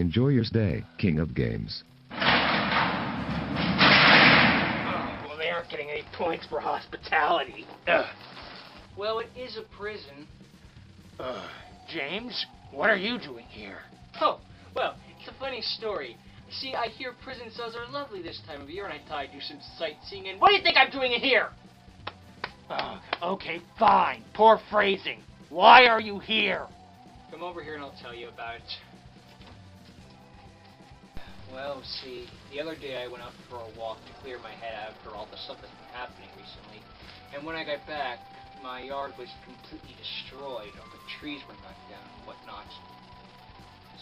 Enjoy your stay, King of Games. Oh, well, they aren't getting any points for hospitality. Ugh. Well, it is a prison. James, what are you doing here? Oh, well, it's a funny story. See, I hear prison cells are lovely this time of year, and I thought I'd do some sightseeing, and what do you think I'm doing in here? Okay, fine. Poor phrasing. Why are you here? Come over here and I'll tell you about it. Well, see, the other day I went out for a walk to clear my head after all the stuff that's been happening recently, and when I got back, my yard was completely destroyed. All the trees were knocked down and whatnot.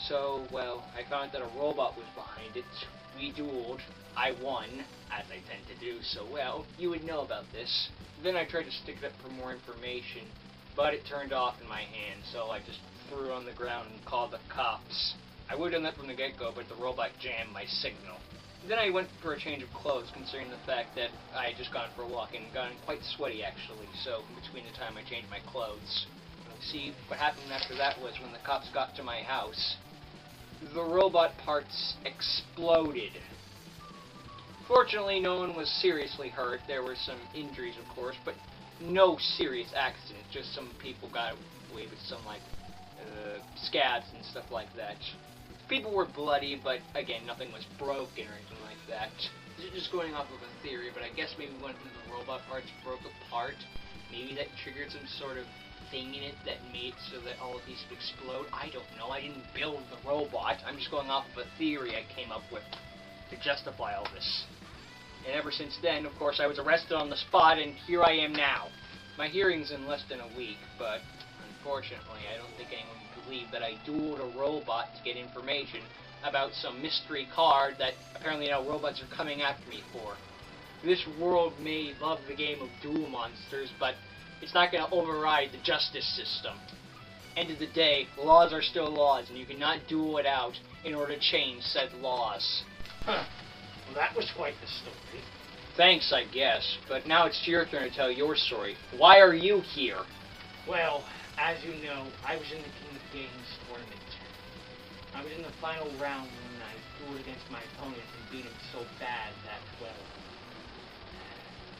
So, well, I found that a robot was behind it. We dueled. I won, as I tend to do, so, well, you would know about this. Then I tried to stick it up for more information, but it turned off in my hand, so I just threw it on the ground and called the cops. I would have done that from the get-go, but the robot jammed my signal. Then I went for a change of clothes, considering the fact that I had just gone for a walk and gotten quite sweaty, actually, so between the time I changed my clothes. See, what happened after that was when the cops got to my house, the robot parts exploded. Fortunately, no one was seriously hurt. There were some injuries, of course, but no serious accident. Just some people got away with some, like, scabs and stuff like that. People were bloody, but again, nothing was broken or anything like that. This is just going off of a theory, but I guess maybe one of the robot parts broke apart. Maybe that triggered some sort of thing in it that made it so that all of these would explode. I don't know. I didn't build the robot. I'm just going off of a theory I came up with to justify all this. And ever since then, of course, I was arrested on the spot, and here I am now. My hearing's in less than a week, but unfortunately, I don't think anyone would believe that I dueled a robot to get information about some mystery card that apparently now robots are coming after me for. This world may love the game of Duel Monsters, but it's not going to override the justice system. End of the day, laws are still laws, and you cannot duel it out in order to change said laws. Huh. Well, that was quite the story. Thanks, I guess, but now it's your turn to tell your story. Why are you here? Well, as you know, I was in the King of Games tournament. I was in the final round when I dueled against my opponent and beat him so bad that, well,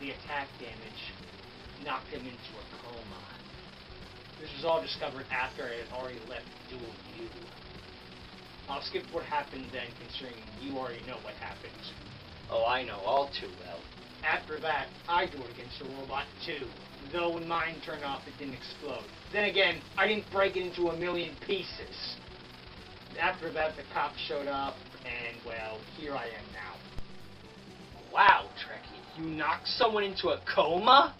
the attack damage knocked him into a coma. This was all discovered after I had already left to duel you. I'll skip what happened then, considering you already know what happened. Oh, I know all too well. After that, I dueled against the robot too. Though when mine turned off, it didn't explode. Then again, I didn't break it into a million pieces. After that, the cops showed up, and, well, here I am now. Wow, Trekkie, you knocked someone into a coma?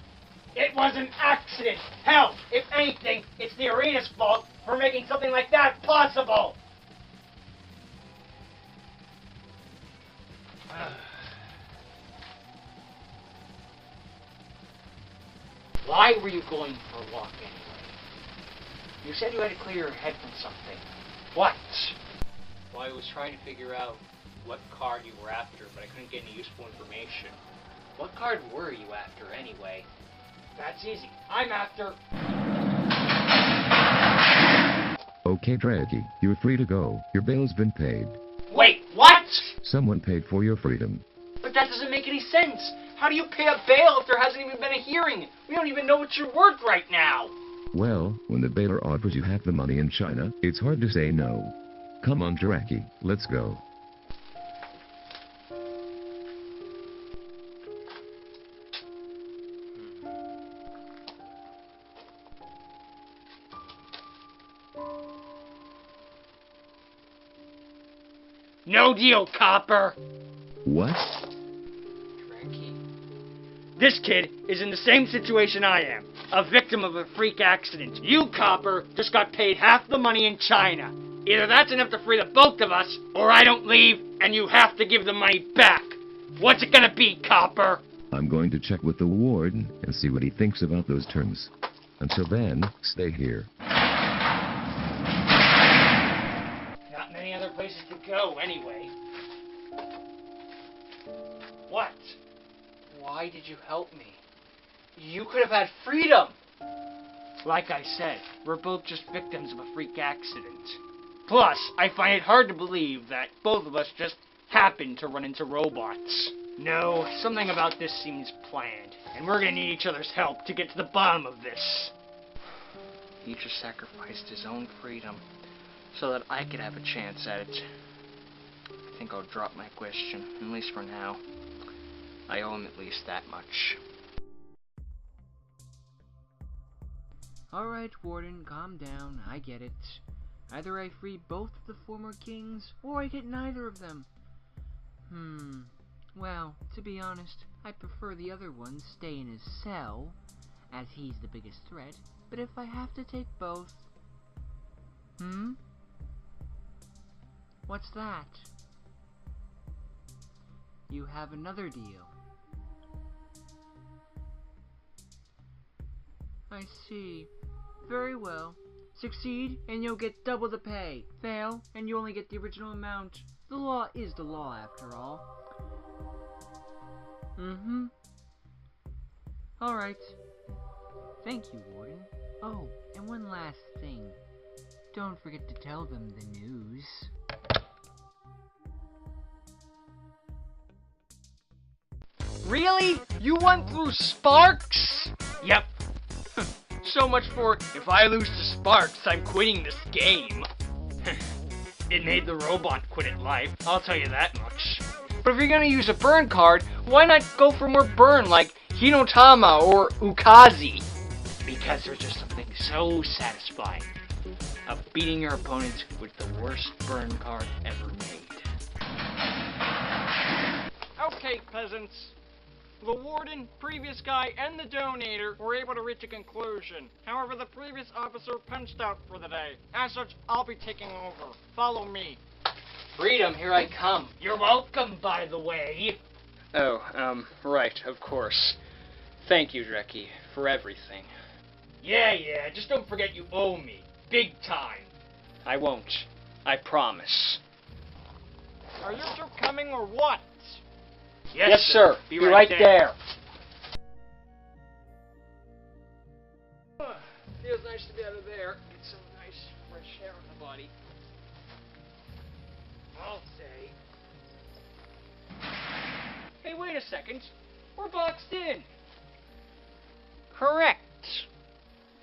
It was an accident! Hell, if anything, it's the arena's fault for making something like that possible! Why were you going for a walk anyway? You said you had to clear your head from something. What? Well, I was trying to figure out what card you were after, but I couldn't get any useful information. What card were you after anyway? That's easy. I'm after... Okay, Trekkie, you're free to go. Your bail's been paid. Wait, what? Someone paid for your freedom. But that doesn't make any sense. How do you pay a bail if there hasn't even been a hearing? We don't even know what you're worth right now. Well, when the bailer offers you half the money in China, it's hard to say no. Come on, Trekkie, let's go. No deal, copper. What? This kid is in the same situation I am, a victim of a freak accident. You, copper, just got paid half the money in China. Either that's enough to free the both of us, or I don't leave, and you have to give the money back. What's it gonna be, copper? I'm going to check with the warden and see what he thinks about those terms. Until then, stay here. Not many other places to go, anyway. What? Why did you help me? You could have had freedom! Like I said, we're both just victims of a freak accident. Plus, I find it hard to believe that both of us just happened to run into robots. No, something about this seems planned, and we're gonna need each other's help to get to the bottom of this. He just sacrificed his own freedom so that I could have a chance at it. I think I'll drop my question, at least for now. I owe him at least that much. Alright, Warden, calm down. I get it. Either I free both of the former kings, or I get neither of them. Well, to be honest, I prefer the other one stay in his cell, as he's the biggest threat, but if I have to take both... What's that? You have another deal. I see. Very well. Succeed, and you'll get double the pay. Fail, and you only get the original amount. The law is the law, after all. Alright. Thank you, Warden. Oh, and one last thing. Don't forget to tell them the news. Really? You went through Sparks? Yep. So much for, if I lose to Sparks, I'm quitting this game. It made the robot quit at life, I'll tell you that much. But if you're gonna use a burn card, why not go for more burn like Hinotama or Ukazi? Because there's just something so satisfying of beating your opponent with the worst burn card ever made. Okay, peasants. The warden, previous guy, and the donator were able to reach a conclusion. However, the previous officer punched out for the day. As such, I'll be taking over. Follow me. Freedom, here I come. You're welcome, by the way. Oh, right, of course. Thank you, Dreki, for everything. Yeah, just don't forget you owe me. Big time. I won't. I promise. Are you two coming or what? Yes, sir. Be right there. Feels nice to be out of there. Get some nice fresh air on the body. I'll say. Hey, wait a second. We're boxed in. Correct.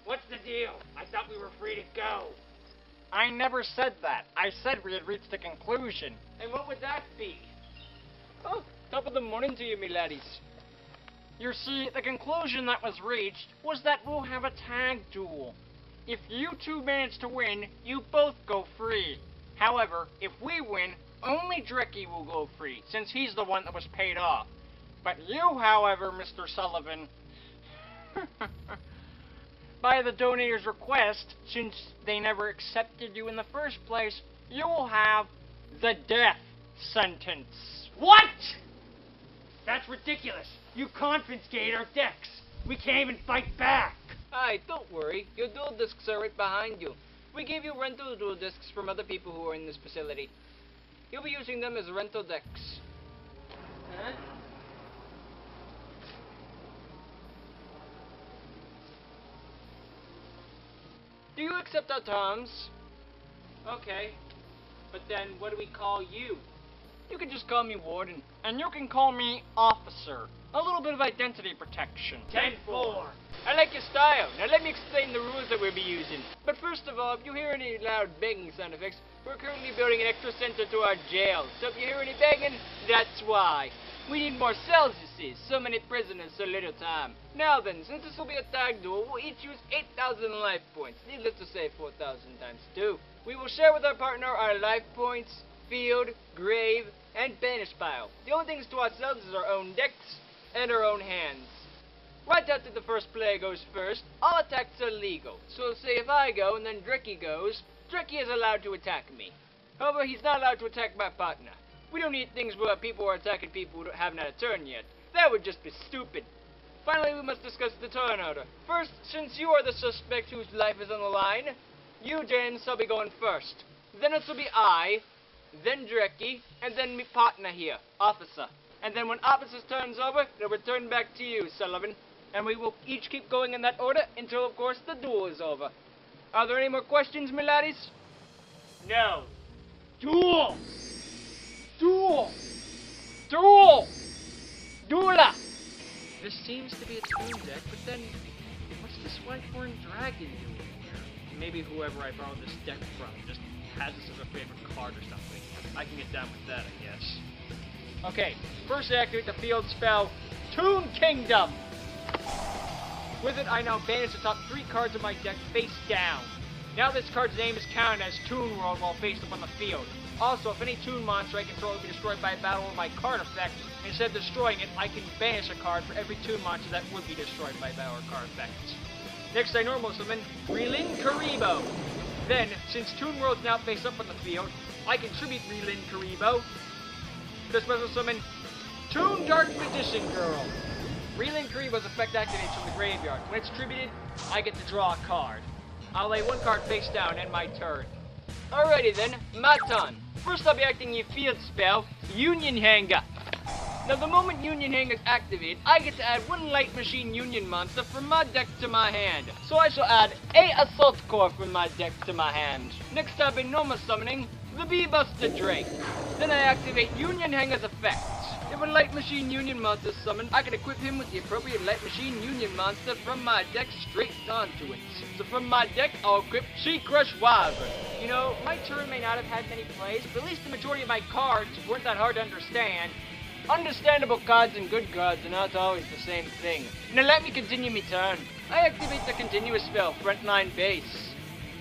What's the deal? I thought we were free to go. I never said that. I said we had reached a conclusion. And what would that be? Oh, top of the morning to you, me laddies. You see, the conclusion that was reached was that we'll have a tag duel. If you two manage to win, you both go free. However, if we win, only Dreki will go free, since he's the one that was paid off. But you, however, Mr. Sullivan, by the donator's request, since they never accepted you in the first place, you will have the death sentence. What? That's ridiculous. You confiscate our decks. We can't even fight back. Aye, don't worry. Your dual discs are right behind you. We gave you rental dual discs from other people who are in this facility. You'll be using them as rental decks. Huh? Do you accept our terms? Okay. But then, what do we call you? You can just call me Warden. And you can call me Officer. A little bit of identity protection. 10-4. I like your style. Now let me explain the rules that we'll be using. But first of all, if you hear any loud banging sound effects, we're currently building an extra center to our jail. So if you hear any banging, that's why. We need more cells, you see. So many prisoners, so little time. Now then, since this will be a tag duel, we'll each use 8,000 life points. Needless to say, 4,000 times 2. We will share with our partner our life points, field, grave, and banish pile. The only things to ourselves is our own decks and our own hands. Right after the first player goes first, all attacks are legal. So say if I go and then Dreki goes, Dreki is allowed to attack me. However, he's not allowed to attack my partner. We don't need things where people are attacking people who haven't had a turn yet. That would just be stupid. Finally, we must discuss the turn order. First, since you are the suspect whose life is on the line, you, James, shall be going first. Then it will be I, then Dreki, and then my partner here, Officer. And then when Officer's turn's over, it'll return back to you, Sullivan. And we will each keep going in that order until, of course, the duel is over. Are there any more questions, my laddies? No. Duel! Duel! Duel! Duela! This seems to be a toon deck, but then what's this white-horned dragon doing here? Maybe whoever I borrowed this deck from just has this as a favorite card or something. I can get down with that, I guess. Okay, first I activate the field spell, Toon Kingdom! With it, I now banish the top 3 cards of my deck face down. Now this card's name is counted as Toon World while faced up on the field. Also, if any Toon monster I control will be destroyed by a battle or my card effect, instead of destroying it, I can banish a card for every Toon monster that would be destroyed by battle or card effect. Next, I normal summon Relin Karibo. Then, since Toon World's now face up on the field, I can tribute Relin Karibo to special summon Toon Dark Magician Girl. Relin Karibo's effect activates from the graveyard. When it's tributed, I get to draw a card. I'll lay 1 card face down and my turn. Alrighty then, my turn. First I'll be acting your field spell, Union Hanger. Now the moment Union Hanger is activated, I get to add 1 Light Machine Union monster from my deck to my hand. So I shall add a Assault Core from my deck to my hand. Next I'll be normal summoning the Bee-Buster Drake. Then I activate Union Hanger's effect. If a Light Machine Union monster is summoned, I can equip him with the appropriate Light Machine Union monster from my deck straight onto it. So from my deck, I'll equip She Crush Wyvern. You know, my turn may not have had many plays, but at least the majority of my cards weren't that hard to understand. Understandable cards and good cards are not always the same thing. Now let me continue my turn. I activate the continuous spell, Frontline Base.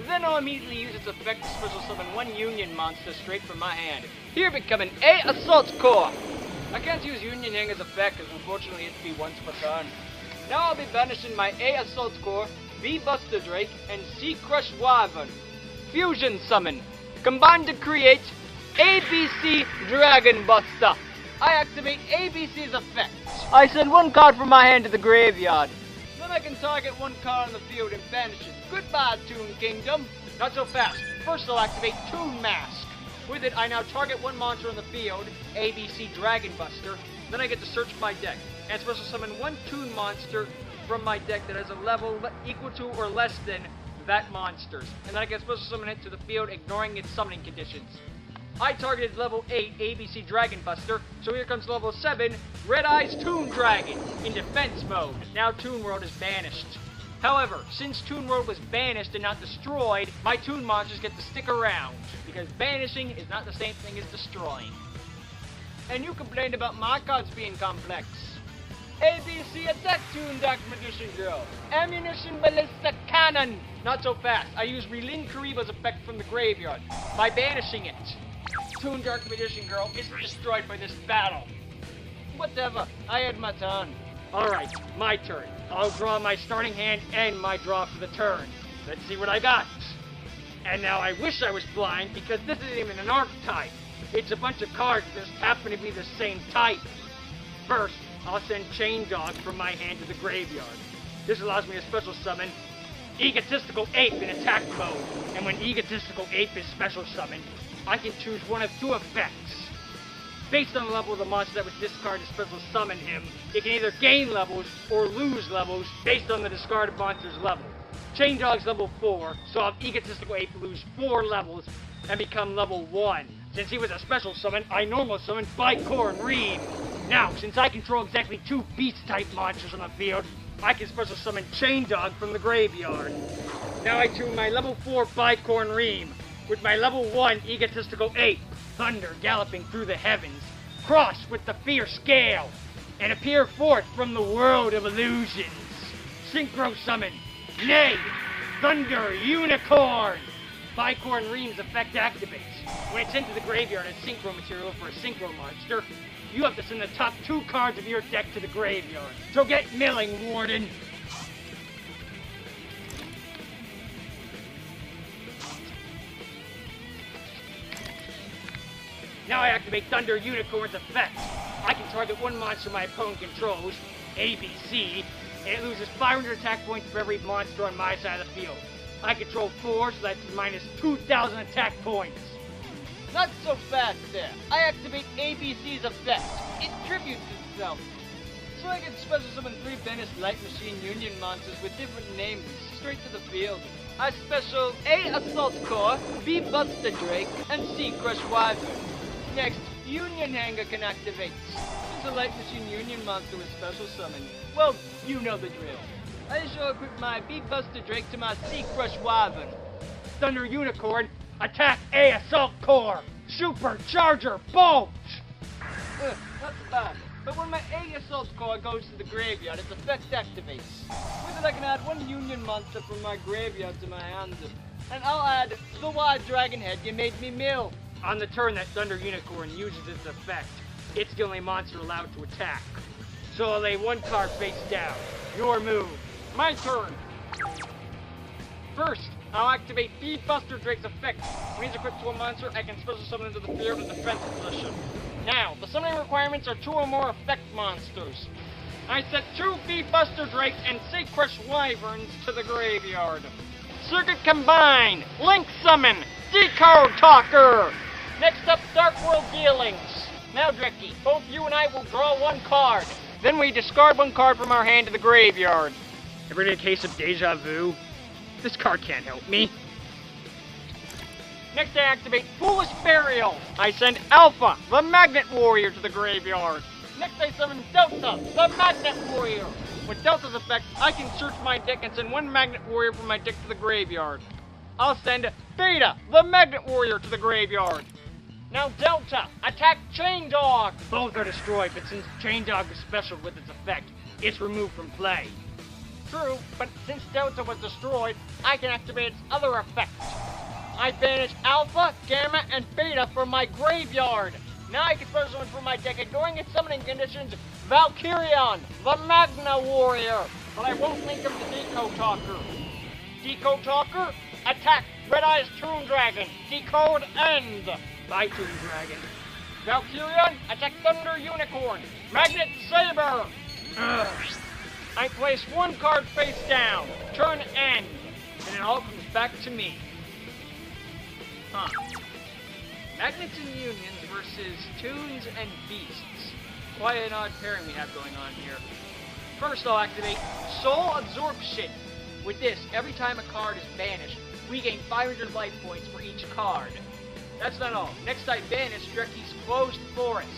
Then I'll immediately use its effect to special summon 1 Union monster straight from my hand. Here becoming a Assault Core. I can't use Union Hanger's effect because unfortunately it'd be once per turn. Now I'll be banishing my A Assault Core, Bee-Buster Drake, and Sea Crush Wyvern. Fusion Summon. Combine to create ABC Dragon Buster. I activate ABC's effect. I send 1 card from my hand to the graveyard. Then I can target 1 card on the field and banish it. Goodbye, Toon Kingdom. Not so fast. First I'll activate Toon Mask. With it, I now target 1 monster on the field, ABC Dragon Buster. Then I get to search my deck, and special summon 1 Toon monster from my deck that has a level equal to or less than that monster's. And then I can special summon it to the field, ignoring its summoning conditions. I targeted level 8 ABC Dragon Buster, so here comes level 7 Red Eyes Toon Dragon in defense mode. Now Toon World is banished. However, since Toon World was banished and not destroyed, my Toon monsters get to stick around, because banishing is not the same thing as destroying. And you complained about my cards being complex. ABC Attack Toon Dark Magician Girl. Ammunition Ballista Cannon. Not so fast. I use Relin Karibo's effect from the graveyard by banishing it. Toon Dark Magician Girl isn't destroyed by this battle. Whatever. I had my turn. Alright, my turn. I'll draw my starting hand and my draw for the turn. Let's see what I got. And now I wish I was blind because this isn't even an archetype. It's a bunch of cards that just happen to be the same type. First, I'll send Chain Dog from my hand to the graveyard. This allows me to special summon Egotistical Ape in attack mode. And when Egotistical Ape is special summoned, I can choose one of 2 effects. Based on the level of the monster that was discarded to special summon him, it can either gain levels or lose levels based on the discarded monster's level. Chain Dog's level 4, so I'll have Egotistical Ape lose 4 levels and become level 1. Since he was a special summon, I normal summon Bicor and Reem. Now, since I control exactly 2 beast-type monsters on the field, I can special summon Chain Dog from the graveyard. Now I tune my level 4 Bicor and Reem with my level 1 Egotistical Ape, Thunder galloping through the heavens, cross with the fierce gale, and appear forth from the world of illusions. Synchro summon, Nay, Thunder Unicorn. Bicor and Reem's effect activates. When it's sent to the graveyard as synchro material for a synchro monster, you have to send the top 2 cards of your deck to the graveyard. So get milling, Warden. Now I activate Thunder Unicorn's effect. I can target 1 monster my opponent controls, ABC, and it loses 500 attack points for every monster on my side of the field. I control 4, so that's minus 2,000 attack points. Not so fast there. I activate ABC's effect. It tributes itself. So I can special summon 3 banished Light Machine Union monsters with different names straight to the field. I special A. Assault Core, B. Buster Drake, and C. Crush Wyvern. Next, Union Hanger can activate. Since a Light Machine Union monster with special summon, well, you know the drill. I shall equip my B. Buster Drake to my C. Crush Wyvern. Thunder Unicorn, attack A. Assault Core! Supercharger Bolt! Not bad. But when my A Assault Core goes to the graveyard, its effect activates. With it, I can add one Union monster from my graveyard to my hand. And I'll add the Wild Dragon Head you made me mill. On the turn that Thunder Unicorn uses its effect, it's the only monster allowed to attack. So I'll lay one card face down. Your move. My turn. First, I'll activate B Buster Drake's effect. When he's equipped to a monster, I can special summon into the field in defense position. Now, the summoning requirements are 2 or more effect monsters. I set 2 B Buster Drakes and C Crush Wyverns to the graveyard. Circuit Combine! Link Summon! Decode Talker! Next up, Dark World Dealings. Now, Drekkie, both you and I will draw 1 card. Then we discard 1 card from our hand to the graveyard. Ever in a case of deja vu? This card can't help me. Next, I activate Foolish Burial. I send Alpha, the Magnet Warrior, to the graveyard. Next, I summon Delta, the Magnet Warrior. With Delta's effect, I can search my deck and send 1 Magnet Warrior from my deck to the graveyard. I'll send Beta, the Magnet Warrior, to the graveyard. Now, Delta, attack Chain Dog. Both are destroyed, but since Chain Dog is special with its effect, it's removed from play. True, but since Delta was destroyed, I can activate its other effects. I banish Alpha, Gamma, and Beta from my graveyard. Now I can special one from my deck, ignoring its summoning conditions, Valkyrion, the Magna Warrior. But I won't link him to Decode Talker. Decode Talker, attack Red Eyes Toon Dragon. Decode End. Bye, Toon Dragon. Valkyrion, attack Thunder Unicorn. Magnet Saber. I place 1 card face down. Turn end. And it all comes back to me. Magnets and Unions versus Toons and Beasts. Quite an odd pairing we have going on here. First, I'll activate Soul Absorption. With this, every time a card is banished, we gain 500 life points for each card. That's not all. Next, I banish Drekkie's Closed Forest.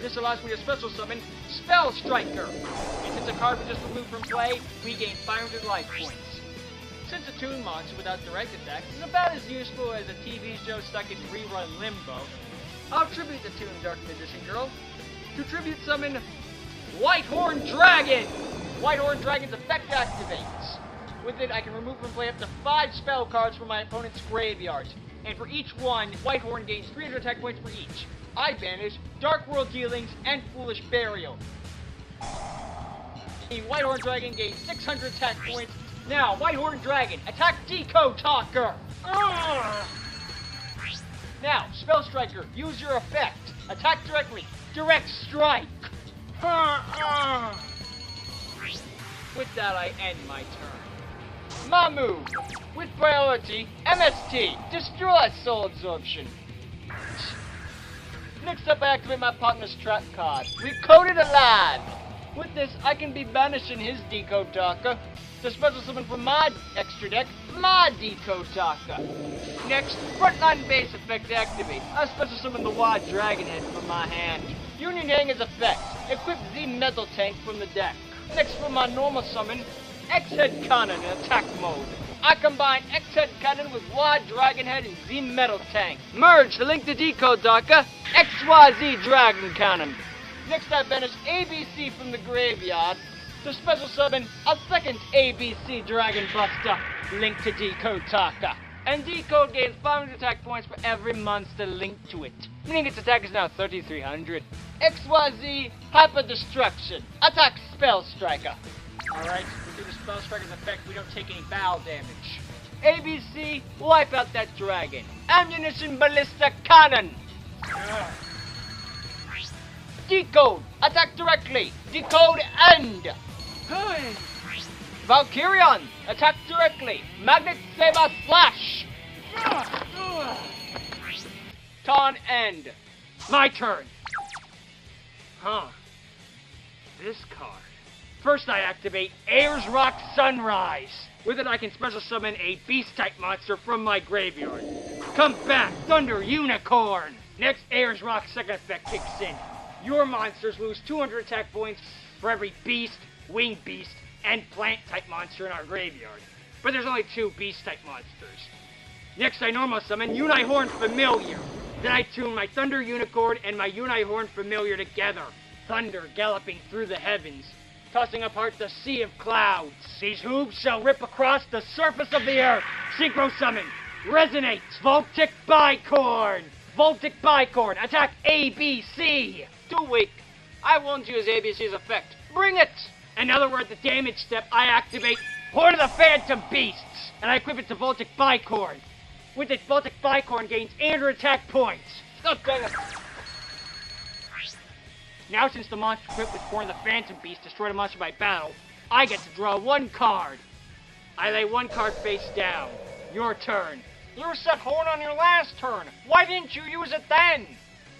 This allows me to special summon Spell Striker. And since a card we just removed from play, we gain 500 life points. Since a Toon monster without direct attacks is about as useful as a TV show stuck in rerun limbo, I'll tribute the Toon Dark Magician Girl to tribute summon Whitehorn Dragon! Whitehorn Dragon's effect activates. With it, I can remove from play up to 5 spell cards from my opponent's graveyards. And for each one, Whitehorn gains 300 attack points for each. I banish Dark World Dealings and Foolish Burial. The Whitehorn Dragon gains 600 attack points. Now, Whitehorn Dragon, attack Decode Talker! Now, Spell Striker, use your effect. Attack directly. Direct Strike! With that, I end my turn. My move. With priority, MST, Destroy Soul Absorption. Next up, I activate my partner's trap card. Recoded Alive. With this, I can be banishing his Decode Talker to special summon from my extra deck, my Decode Talker. Next, Frontline Base effect activates. I special summon the Wild Dragon Head from my hand. Union Hanger's effect. Equip the Metal Tank from the deck. Next, for my normal summon, X-Head Cannon in attack mode. I combine X-Head Cannon with Wild Dragon Head and Z Metal Tank. Merge to link the Decode Talker, XYZ Dragon Cannon. Next, I banish ABC from the graveyard to special summon a second ABC Dragon Buster linked to Decode Talker. And Decode gains 500 attack points for every monster linked to it, meaning its attack is now 3,300. XYZ Hyper Destruction. Attack Spell Striker. Alright, through the Spell Striker's effect, we don't take any bow damage. ABC, wipe out that dragon. Ammunition Ballista Cannon. Decode, attack directly. Decode End. Valkyrion, attack directly. Magnet Saber Slash. Turn End. My turn. This card. First I activate Ayers Rock Sunrise. With it I can special summon a beast-type monster from my graveyard. Come back, Thunder Unicorn! Next Ayers Rock second effect kicks in. Your monsters lose 200 attack points for every beast, winged beast, and plant-type monster in our graveyard. But there's only 2 beast-type monsters. Next I normal summon Unihorn Familiar. Then I tune my Thunder Unicorn and my Unihorn Familiar together. Thunder galloping through the heavens, tossing apart the sea of clouds. These hooves shall rip across the surface of the earth. Synchro summon. Resonates. Voltic Bicorn. Voltic Bicorn. Attack ABC. Too weak. I won't use ABC's effect. Bring it! And now that we're at the damage step, I activate Horn of the Phantom Beasts. And I equip it to Voltic Bicorn. With it, Voltic Bicorn gains 800 attack points. Oh, dang it. Now since the monster equipped with Horn of the Phantom Beast destroyed a monster by battle, I get to draw 1 card. I lay 1 card face down. Your turn. You set Horn on your last turn. Why didn't you use it then?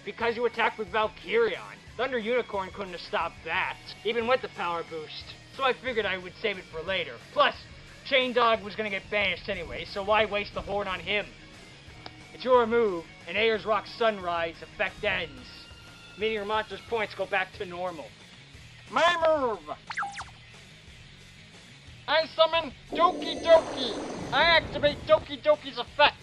Because you attacked with Valkyrion. Thunder Unicorn couldn't have stopped that, even with the power boost. So I figured I would save it for later. Plus, Chain Dog was gonna get banished anyway, so why waste the Horn on him? It's your move, and Ayers Rock Sunrise effect ends. Meaning your monster's points go back to normal. My move! I summon Doki Doki! I activate Doki Doki's effect.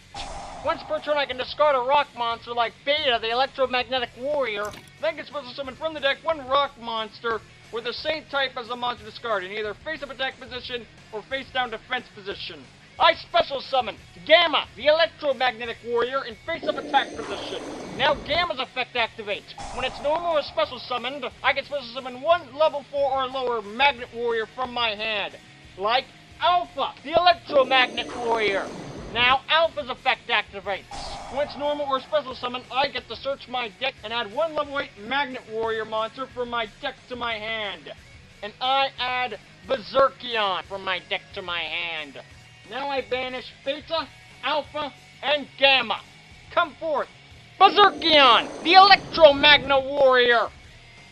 Once per turn I can discard a rock monster like Beta, the Electromagnetic Warrior, then can special summon from the deck 1 rock monster with the same type as the monster discarded, in either face-up attack position or face-down defense position. I special summon Gamma, the Electromagnetic Warrior, in face-up attack position. Now Gamma's effect activates. When it's normal or special summoned, I can special summon 1 level 4 or lower Magnet Warrior from my hand. Like Alpha, the Electromagnet Warrior. Now Alpha's effect activates. When it's normal or special summon, I get to search my deck and add 1 level 8 Magnet Warrior monster from my deck to my hand. And I add Berserkion from my deck to my hand. Now I banish Beta, Alpha, and Gamma. Come forth, Berserkion, the Electromagnet Warrior.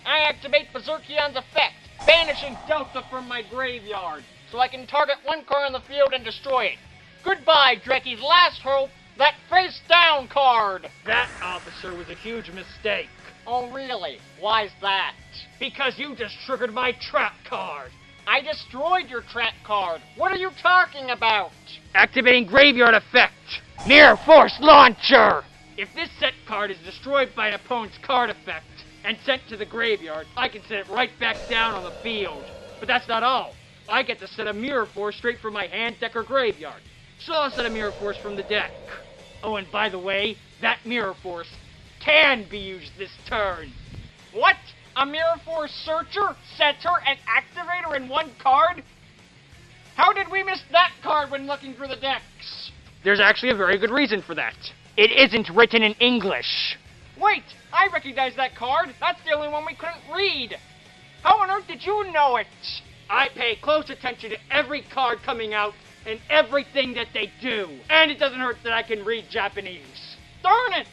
I activate Berserkion's effect, banishing Delta from my graveyard, so I can target 1 card on the field and destroy it. Goodbye, Drecky's last hope, that face-down card. That, officer, was a huge mistake. Oh, really? Why's that? Because you just triggered my trap card. I destroyed your trap card. What are you talking about? Activating Graveyard Effect. Mirror Force Launcher. If this set card is destroyed by an opponent's card effect and sent to the graveyard, I can set it right back down on the field. But that's not all. I get to set a Mirror Force straight from my hand, deck, or graveyard. So I'll set a Mirror Force from the deck. Oh, and by the way, that Mirror Force can be used this turn. What? A Mirror Force Searcher, Setter, and Activator in 1 card? How did we miss that card when looking through the decks? There's actually a very good reason for that. It isn't written in English. Wait, I recognize that card. That's the only one we couldn't read. How on earth did you know it? I pay close attention to every card coming out and everything that they do. And it doesn't hurt that I can read Japanese. Darn it!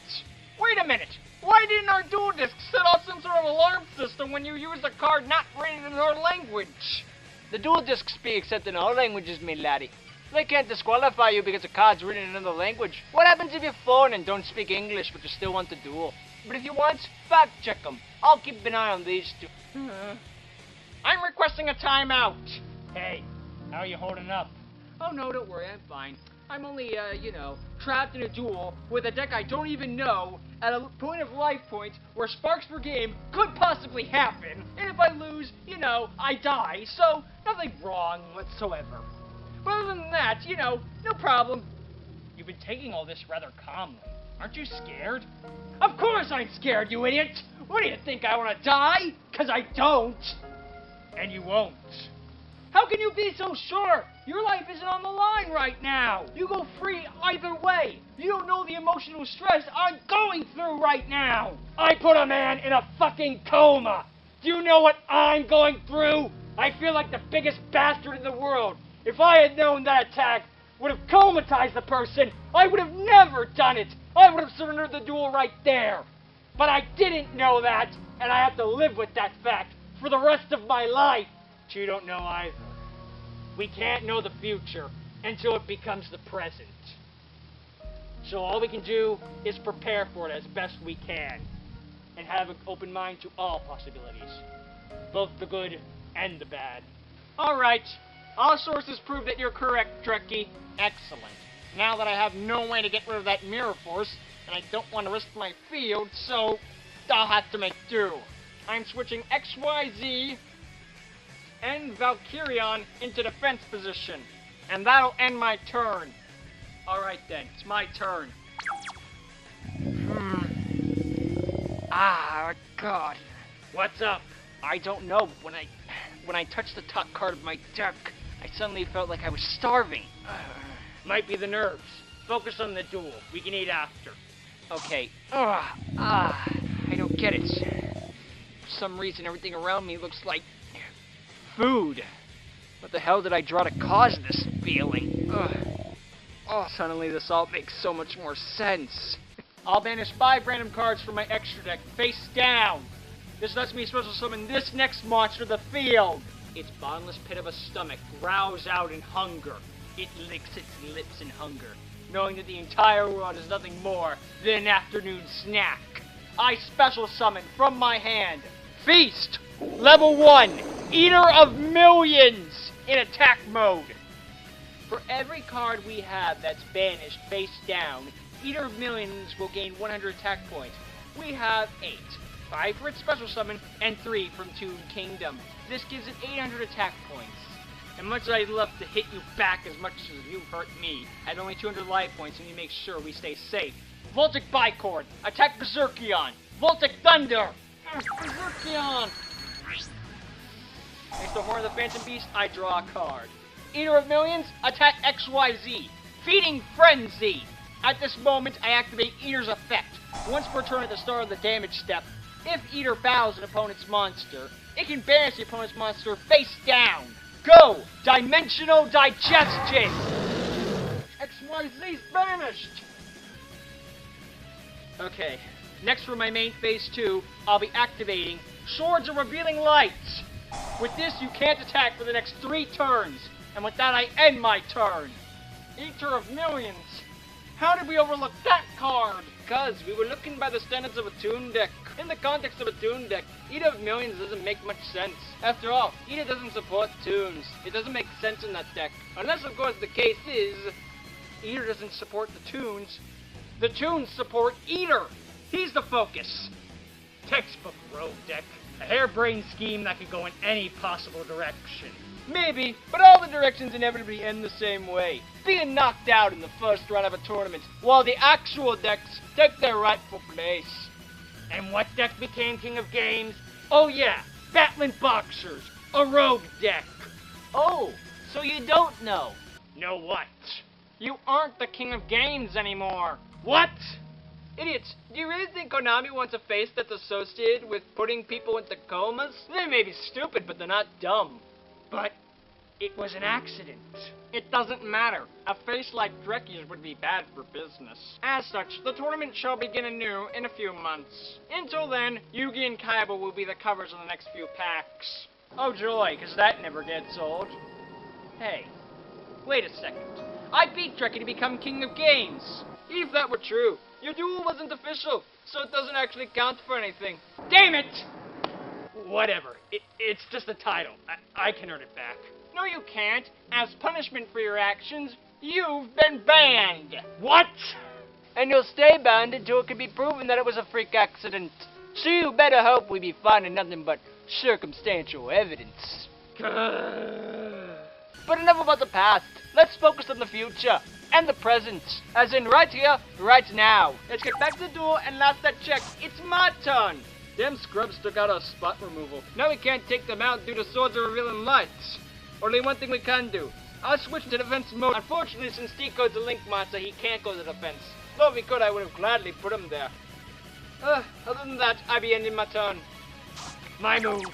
Wait a minute. Why didn't our dual disc set off some sort of alarm system when you used a card not written in our language? The dual disc speaks in all languages, me laddie. They can't disqualify you because the card's written in another language. What happens if you're foreign and don't speak English but you still want to duel? But if you want, fact check them. I'll keep an eye on these 2. I'm requesting a timeout. Hey, how are you holding up? Oh no, don't worry, I'm fine. I'm only, trapped in a duel with a deck I don't even know at a point of life point where sparks per game could possibly happen. And if I lose, I die. So, nothing wrong whatsoever. But other than that, no problem. You've been taking all this rather calmly. Aren't you scared? Of course I'm scared, you idiot! What do you think, I want to die? 'Cause I don't. And you won't. How can you be so sure? Your life isn't on the line right now. You go free either way. You don't know the emotional stress I'm going through right now. I put a man in a fucking coma. Do you know what I'm going through? I feel like the biggest bastard in the world. If I had known that attack would have comatized the person, I would have never done it. I would have surrendered the duel right there. But I didn't know that, and I have to live with that fact for the rest of my life. you don't know either. We can't know the future until it becomes the present. So all we can do is prepare for it as best we can, and have an open mind to all possibilities, both the good and the bad. Alright, all sources prove that you're correct, Trekkie. Excellent. Now that I have no way to get rid of that mirror force, and I don't want to risk my field, so I'll have to make do. I'm switching XYZ and Valkyrion into defense position, and that'll end my turn. Alright then, it's my turn. Ah, God. What's up? I don't know. When I touched the top card of my deck, I suddenly felt like I was starving. Might be the nerves. Focus on the duel. We can eat after. Okay. I don't get it. For some reason, everything around me looks like food. What the hell did I draw to cause this feeling? Suddenly this all makes so much more sense. I'll banish 5 random cards from my extra deck face down. This lets me special summon this next monster to the field. Its bottomless pit of a stomach growls out in hunger. It licks its lips in hunger, knowing that the entire world is nothing more than an afternoon snack. I special summon from my hand Feast, level 1, Eater of Millions in attack mode. For every card we have that's banished face down, Eater of Millions will gain 100 attack points. We have 8. 5 for its special summon, and 3 from Toon Kingdom. This gives it 800 attack points. And much as I'd love to hit you back as much as you hurt me, at only 200 life points, and we make sure we stay safe. Voltic Bicord, attack Berserkion. Voltic Thunder, Berserkion. Next to Horn of the Phantom Beast, I draw a card. Eater of Millions, attack XYZ. Feeding Frenzy. At this moment, I activate Eater's effect. Once per turn at the start of the damage step, if Eater bows an opponent's monster, it can banish the opponent's monster face down. Go! Dimensional Digestion! XYZ's banished! Okay, next for my main phase 2, I'll be activating Swords of Revealing Lights. With this, you can't attack for the next 3 turns, and with that, I end my turn. Eater of Millions. How did we overlook that card? Because we were looking by the standards of a Toon deck. In the context of a Toon deck, Eater of Millions doesn't make much sense. After all, Eater doesn't support Toons. It doesn't make sense in that deck. Unless, of course, the case is Eater doesn't support the Toons. The Toons support Eater. He's the focus. Textbook rogue deck. A harebrained scheme that could go in any possible direction. Maybe, but all the directions inevitably end the same way. Being knocked out in the first round of a tournament, while the actual decks take their rightful place. And what deck became King of Games? Oh yeah, Battling Boxers, a rogue deck. Oh, so you don't know. Know what? You aren't the King of Games anymore. What? idiots. Do you really think Konami wants a face that's associated with putting people into comas? They may be stupid, but they're not dumb. But it was an accident. It doesn't matter. A face like Drekia's would be bad for business. As such, the tournament shall begin anew in a few months. Until then, Yugi and Kaiba will be the covers of the next few packs. Oh joy, 'cause that never gets old. Hey, wait a second. I beat Dreki to become King of Games. If that were true, your duel wasn't official, so it doesn't actually count for anything. Damn it! Whatever. It's just a title. I can earn it back. No, you can't. As punishment for your actions, you've been banned. What? And you'll stay banned until it can be proven that it was a freak accident. So you better hope we be finding nothing but circumstantial evidence. But enough about the past. Let's focus on the future. And the present. As in right here, right now. Let's get back to the duel and last that check. It's my turn. Them scrubs took out our spot removal. Now we can't take them out due to Swords of Revealing Lights. Only one thing we can do. I'll switch to defense mode. Unfortunately, since Tico's a link monster, he can't go to defense. Though if he could, I would have gladly put him there. Other than that, I be ending my turn. My move.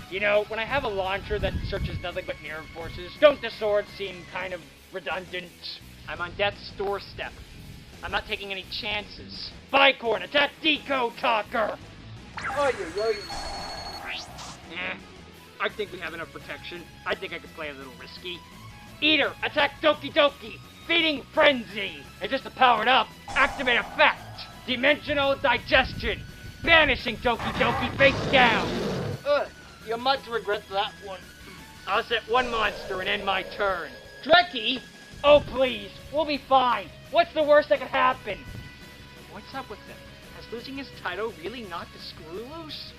You know, when I have a launcher that searches nothing but mirror forces, don't the swords seem kind of redundant? I'm on death's doorstep. I'm not taking any chances. Bicorn, attack Deco Talker! I think we have enough protection. I think I could play a little risky. Eater, attack Doki Doki! Feeding Frenzy! And just to power it up, activate Effect! Dimensional Digestion! Banishing Doki Doki face down! Ugh, you might regret that one. I'll set one monster and end my turn. Dreki? Oh please, we'll be fine. What's the worst that could happen? What's up with him? Has losing his title really knocked the screw loose?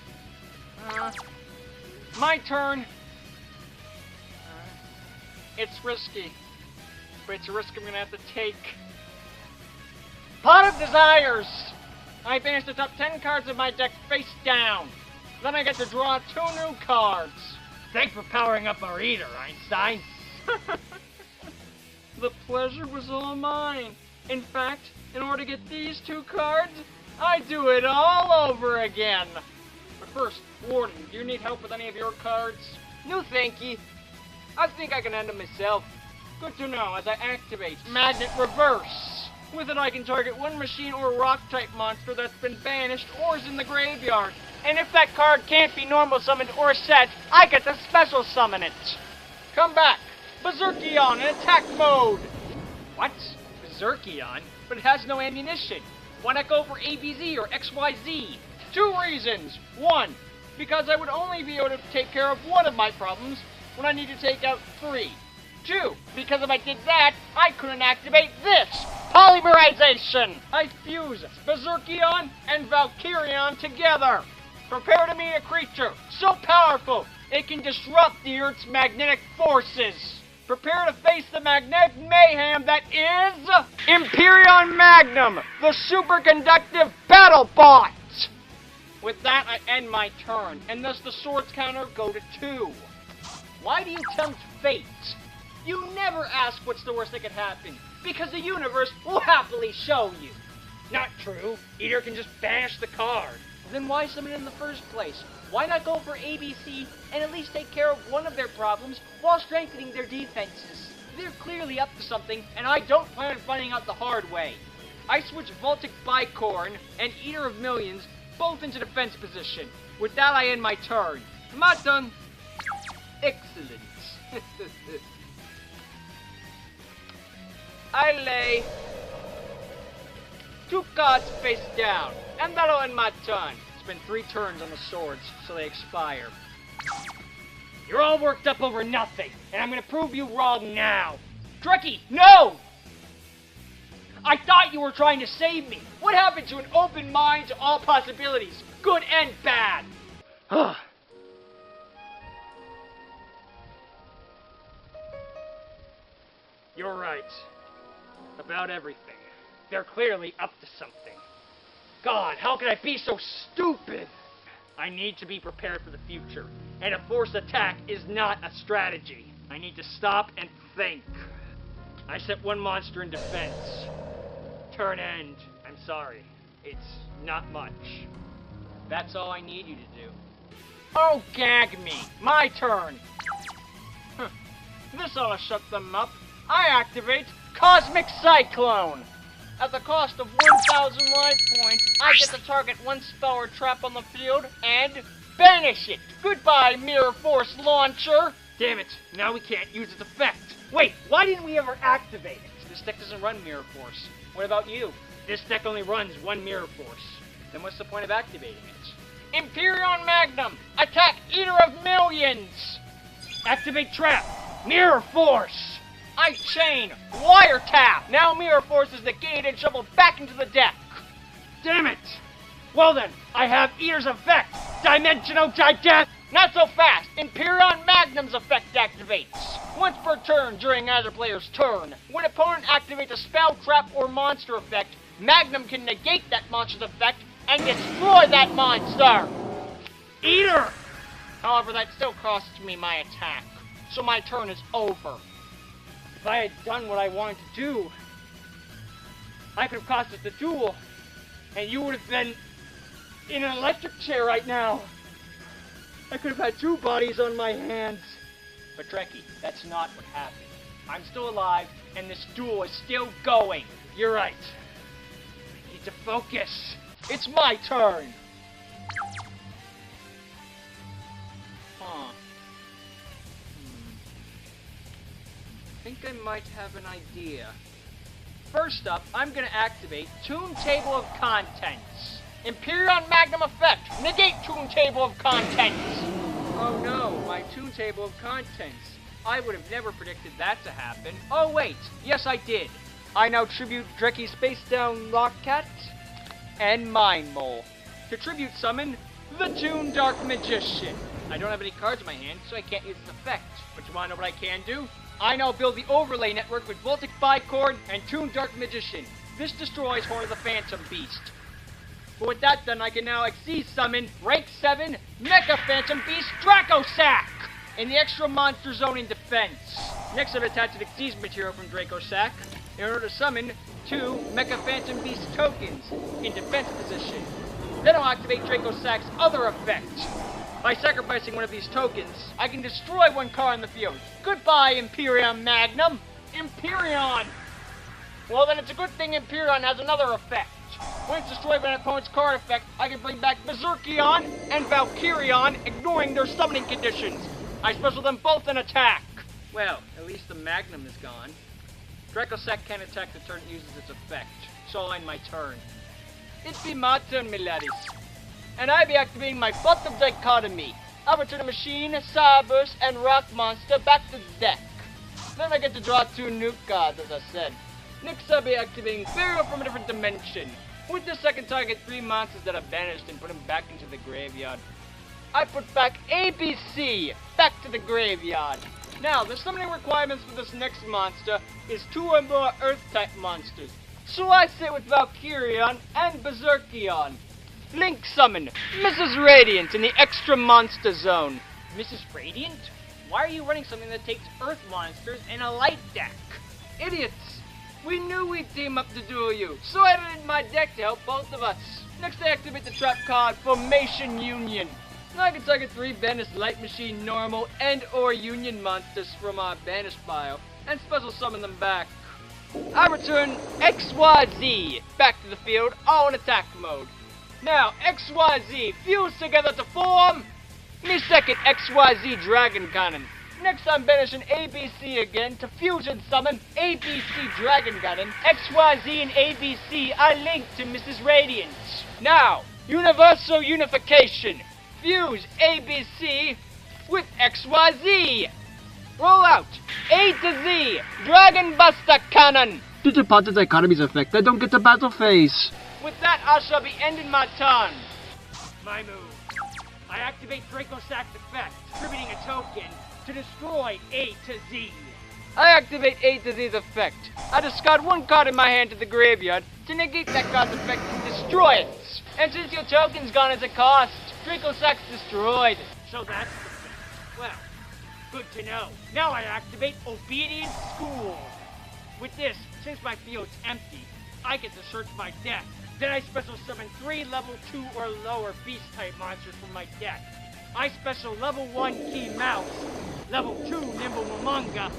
My turn. It's risky. But it's a risk I'm gonna have to take. Pot of Desires! I banish the top 10 cards of my deck face down. Then I get to draw 2 new cards. Thanks for powering up our Eater, Einstein. The pleasure was all mine. In fact, in order to get these 2 cards, I do it all over again. But first, Warden, do you need help with any of your cards? No thank ye. I think I can handle myself. Good to know, as I activate Magnet Reverse. With it I can target one machine or rock-type monster that's been banished or is in the graveyard. And if that card can't be normal summoned or set, I get to special summon it. Come back! Berserkion in attack mode! What? Berserkion? But it has no ammunition. Why not go for ABZ or XYZ? 2 reasons. 1, because I would only be able to take care of one of my problems when I need to take out 3. 2, because if I did that, I couldn't activate this! Polymerization! I fuse Berserkion and Valkyrion together! Prepare to meet a creature so powerful it can disrupt the Earth's magnetic forces! Prepare to face the magnetic mayhem that is... Imperion Magnum, the superconductive battle bot! With that, I end my turn, and thus the swords counter go to 2. Why do you tempt fate? You never ask what's the worst that could happen, because the universe will happily show you. Not true. Eater can just banish the card. Then why summon it in the first place? Why not go for ABC and at least take care of one of their problems while strengthening their defenses? They're clearly up to something, and I don't plan on finding out the hard way. I switch Voltic Bicorn and Eater of Millions both into defense position. With that, I end my turn. Am I done? Excellent. I lay 2 cards face down, and that'll end my turn. Spend 3 turns on the swords, so they expire. You're all worked up over nothing, and I'm gonna prove you wrong now. Dreki, no! I thought you were trying to save me. What happened to an open mind to all possibilities, good and bad? You're right. About everything. They're clearly up to something. God, how can I be so stupid? I need to be prepared for the future, and a forced attack is not a strategy. I need to stop and think. I set 1 monster in defense. Turn end. I'm sorry. It's not much. That's all I need you to do. Oh, gag me. My turn. This ought to shut them up. I activate Cosmic Cyclone. At the cost of 1,000 life points, I get to target 1 spell or trap on the field and banish it. Goodbye, Mirror Force Launcher. Damn it, now we can't use its effect. Wait, why didn't we ever activate it? This deck doesn't run Mirror Force. What about you? This deck only runs 1 Mirror Force. Then what's the point of activating it? Imperion Magnum, attack Eater of Millions. Activate Trap, Mirror Force. I chain, Wiretap. Now Mirror Force is negated and shuffled back into the deck. Damn it. Well then, I have Eater's effect, Dimensional Digest. Not so fast. Imperion Magnum's effect activates. Once per turn during either player's turn. When opponent activates a spell, trap, or monster effect, Magnum can negate that monster's effect and destroy that monster. Eater! However, that still costs me my attack, so my turn is over. If I had done what I wanted to do, I could have cost us the duel, and you would have been in an electric chair right now. I could have had 2 bodies on my hands. But Dreki, that's not what happened. I'm still alive, and this duel is still going. You're right. I need to focus. It's my turn. think I might have an idea. First up, I'm gonna activate Toon Table of Contents. Imperion Magnum Effect. Negate Toon Table of Contents. Oh no, my Toon Table of Contents. I would have never predicted that to happen. Oh wait, yes I did. I now tribute Drekkie Space Down Lockcat and Mind Mole. To tribute summon the Toon Dark Magician. I don't have any cards in my hand, so I can't use its effect. But you wanna know what I can do? I now build the overlay network with Voltic Bicord and Toon Dark Magician. This destroys Horn of the Phantom Beast. But with that done, I can now Xyz summon Rank 7 Mecha Phantom Beast Dracosack in the extra monster zone in defense. Next, I'll attach an Xyz material from Dracosack in order to summon 2 Mecha Phantom Beast tokens in defense position. Then I'll activate Dracosack's other effect. By sacrificing one of these tokens, I can destroy one card in the field. Goodbye, Imperion Magnum! Imperion! Well, then it's a good thing Imperion has another effect. When it's destroyed by an opponent's card effect, I can bring back Berserkion and Valkyrion, ignoring their summoning conditions. I special them both in attack. Well, at least the Magnum is gone. Dracosack can't attack the turn it uses its effect, so I'll end my turn. It be my turn, my laddies. And I be activating my Butt of Dichotomy. I'll return the Machine, Cyberburst, and Rock Monster back to the deck. Then I get to draw 2 nuke cards, as I said. Next, I'll be activating Burial from a different dimension. With this, I can target 3 monsters that are banished and put them back into the graveyard. I put back ABC back to the graveyard. Now, the summoning requirements for this next monster is 2 or more Earth-type monsters. So I sit with Valkyrion and Berserkion. Link summon Mrs. Radiant in the extra monster zone. Mrs. Radiant? Why are you running something that takes Earth monsters in a light deck? Idiots! We knew we'd team up to duel you, so I added in my deck to help both of us. Next, I activate the trap card Formation Union. Now I can target 3 banished Light Machine Normal and or Union monsters from our banished pile, and special summon them back. I return XYZ back to the field, all in attack mode. Now, XYZ fuse together to form me second XYZ Dragon Cannon. Next, I'm banishing ABC again to fusion summon ABC Dragon Cannon. XYZ and ABC are linked to Mrs. Radiant. Now, Universal Unification. Fuse ABC with XYZ. Roll out A to Z Dragon Buster Cannon. Due to Butt of Dichotomy's effect, I don't get the battle phase. With that, I shall be ending my turn. My move. I activate Dracosack's effect, distributing a token to destroy A to Z. I activate A to Z's effect. I discard 1 card in my hand to the graveyard to negate that card's effect and destroy it. And since your token's gone as a cost, Dracosack's destroyed. So that's the thing. Well, good to know. Now I activate Obedient School. With this, since my field's empty, I get to search my deck. Then I special summon 3 level 2 or lower beast-type monsters from my deck. I special level 1 Key Mouse, level 2 Nimble Momonga,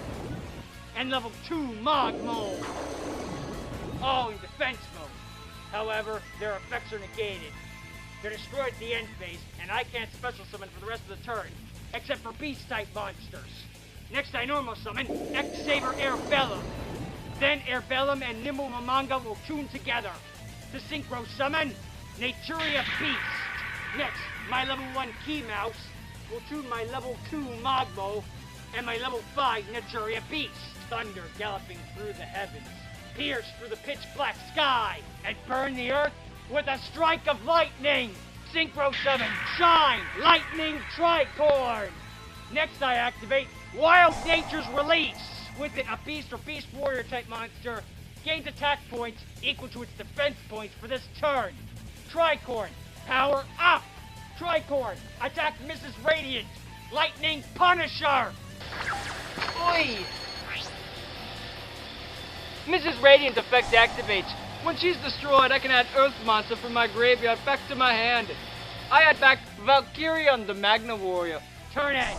and level 2 Mog Mole. All in defense mode. However, their effects are negated. They're destroyed at the end phase, and I can't special summon for the rest of the turn, except for beast-type monsters. Next, I normal summon X-Saber Airbellum. Then Airbellum and Nimble Momonga will tune together to synchro summon Naturia Beast. Next, my level 1 Key Mouse will tune my level 2 Mogmo and my level 5 Naturia Beast. Thunder galloping through the heavens, pierce through the pitch black sky, and burn the earth with a strike of lightning. Synchro summon Shine Lightning Tricorn. Next, I activate Wild Nature's Release. With it, a beast or beast warrior type monster gains attack points equal to its defense points for this turn. Tricorn, power up! Tricorn, attack Mrs. Radiant! Lightning Punisher! Oi! Mrs. Radiant effect activates. When she's destroyed, I can add Earth Monster from my graveyard back to my hand. I add back Valkyrion the Magna Warrior. Turn end.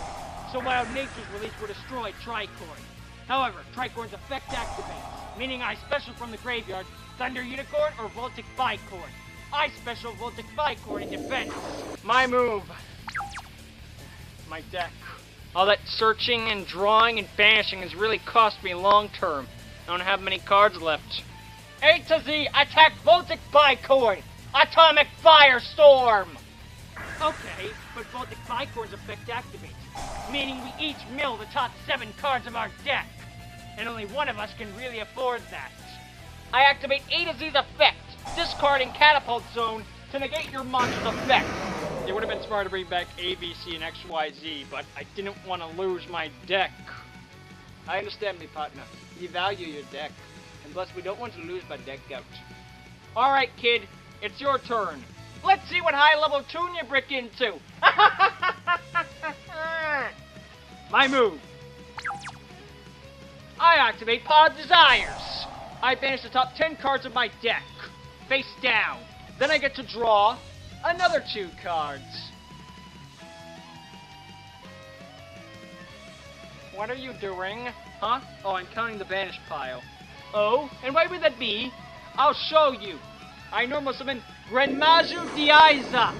So Wild Nature's Release will destroy Tricorn. However, Tricorn's effect activates, meaning I special from the graveyard Thunder Unicorn or Voltic Bicorn. I special Voltic Bicorn in defense. My move. My deck. All that searching and drawing and banishing has really cost me long term. I don't have many cards left. A to Z, attack Voltic Bicorn! Atomic Firestorm! Okay, but Voltic Bicorn's effect activates, meaning we each mill the top 7 cards of our deck. And only one of us can really afford that. I activate A to Z's effect, discarding Catapult Zone to negate your monster's effect. It would have been smart to bring back A, B, C, and X, Y, Z, but I didn't want to lose my deck. I understand me, partner. You value your deck. And plus, we don't want to lose my deck out. Alright, kid. It's your turn. Let's see what high-level tune you brick into. My move. I activate Pod Desires. I banish the top 10 cards of my deck. Face down. Then I get to draw another 2 cards. What are you doing? Huh? Oh, I'm counting the banished pile. Oh, and why would that be? I'll show you. I normal summon Grenmaju Diaiza.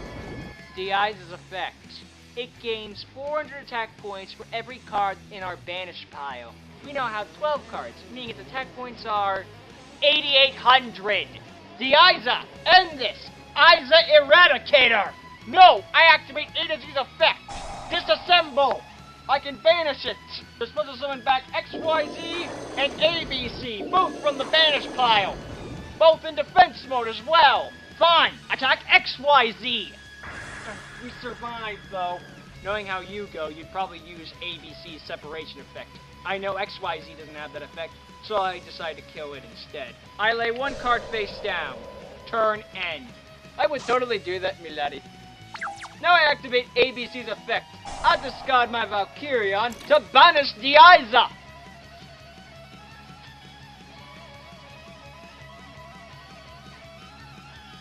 Diaiza's effect. It gains 400 attack points for every card in our banished pile. We now have 12 cards, meaning its attack points are 8,800. Diaiza, end this! Iza Eradicator! No, I activate A to Z's effect. Disassemble! I can banish it. You're supposed to summon back XYZ and ABC, both from the banished pile. Both in defense mode as well. Fine, attack XYZ. We survived, though. Knowing how you go, you'd probably use ABC's separation effect. I know XYZ doesn't have that effect, so I decide to kill it instead. I lay 1 card face down. Turn end. I would totally do that, milady. Now I activate ABC's effect. I discard my Valkyrion to banish Diaiza.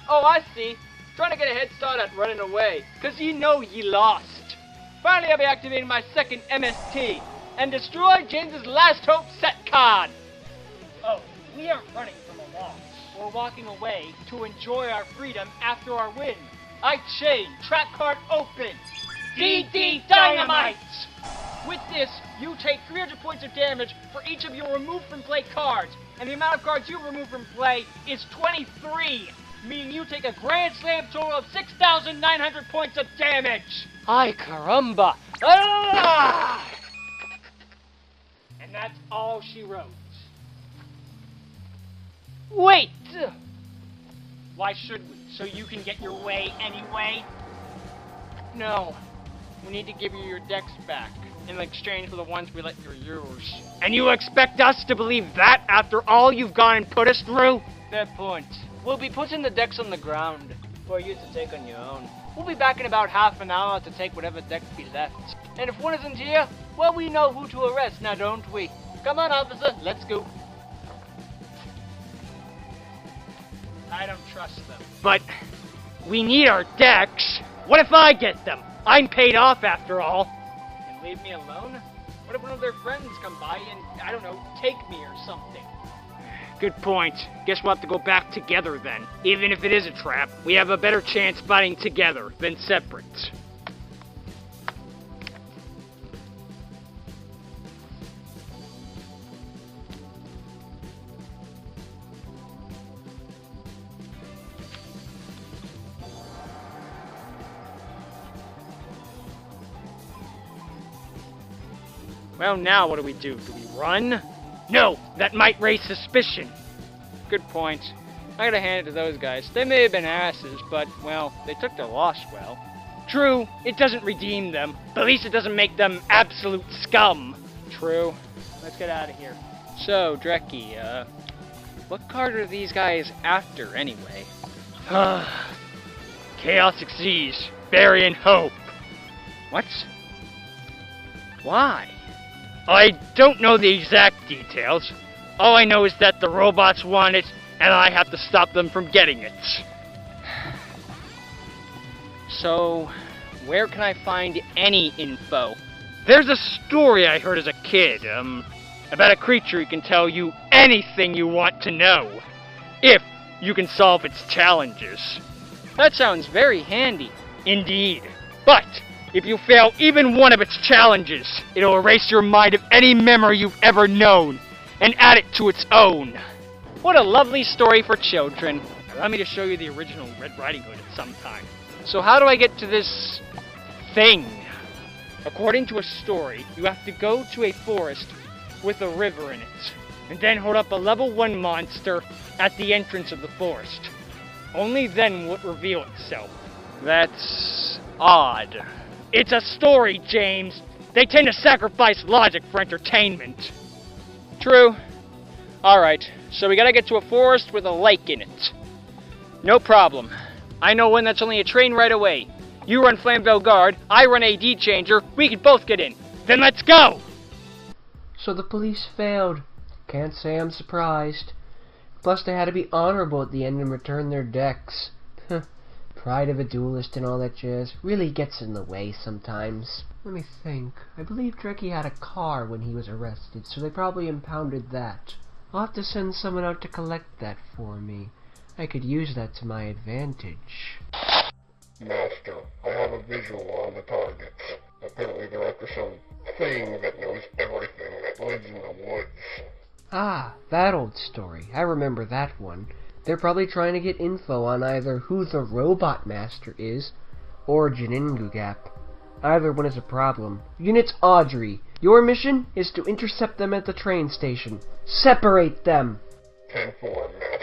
Oh, I see. Trying to get a head start at running away, cause you know ye lost. Finally, I'll be activating my second MST and destroy James's Last Hope set card. Oh, we aren't running from a loss. We're walking away to enjoy our freedom after our win. I chain, trap card open. DD Dynamite! With this, you take 300 points of damage for each of your removed from play cards, and the amount of cards you remove from play is 23, meaning you take a Grand Slam total of 6,900 points of damage. Ay caramba! Ah! And that's all she wrote. Wait! Why should we? So you can get your way anyway? No. We need to give you your decks back in exchange for the ones we let you use. And you expect us to believe that after all you've gone and put us through? Fair point. We'll be putting the decks on the ground for you to take on your own. We'll be back in about half an hour to take whatever deck be left. And if one isn't here, well, we know who to arrest now, don't we? Come on, officer, let's go. I don't trust them. But we need our decks. What if I get them? I'm paid off after all. And leave me alone? What if one of their friends come by and, I don't know, take me or something? Good point. Guess we'll have to go back together then. Even if it is a trap, we have a better chance fighting together than separate. Well, now what do? Do we run? No! That might raise suspicion! Good point. I gotta hand it to those guys. They may have been asses, but, well, they took their loss well. True, it doesn't redeem them, but at least it doesn't make them absolute scum. True. Let's get out of here. So, Dreki, what card are these guys after, anyway? Chaos succeeds. Burying hope. What? Why? I don't know the exact details. All I know is that the robots want it, and I have to stop them from getting it. So, where can I find any info? There's a story I heard as a kid, about a creature who can tell you anything you want to know, if you can solve its challenges. That sounds very handy, indeed. But, If you fail even one of its challenges, it'll erase your mind of any memory you've ever known, and add it to its own. What a lovely story for children. Allow me to show you the original Red Riding Hood at some time. So how do I get to this thing? According to a story, you have to go to a forest with a river in it, and then hold up a level 1 monster at the entrance of the forest. Only then will it reveal itself. That's odd. It's a story, James. They tend to sacrifice logic for entertainment. True. Alright, so we gotta get to a forest with a lake in it. No problem. I know one that's only a train right away. You run Flamville Guard, I run AD Changer, we can both get in. Then let's go! So the police failed. Can't say I'm surprised. Plus they had to be honorable at the end and return their decks. Pride of a duelist and all that jazz really gets in the way sometimes. Let me think. I believe Drecky had a car when he was arrested, so they probably impounded that. I'll have to send someone out to collect that for me. I could use that to my advantage. Master, I have a visual on the targets. Apparently they're after some thing that knows everything that lives in the woods. Ah, that old story. I remember that one. They're probably trying to get info on either who the Robot Master is, or Janingu Gap. Either one is a problem. Units Audrey, your mission is to intercept them at the train station. Separate them! 10-4, Master.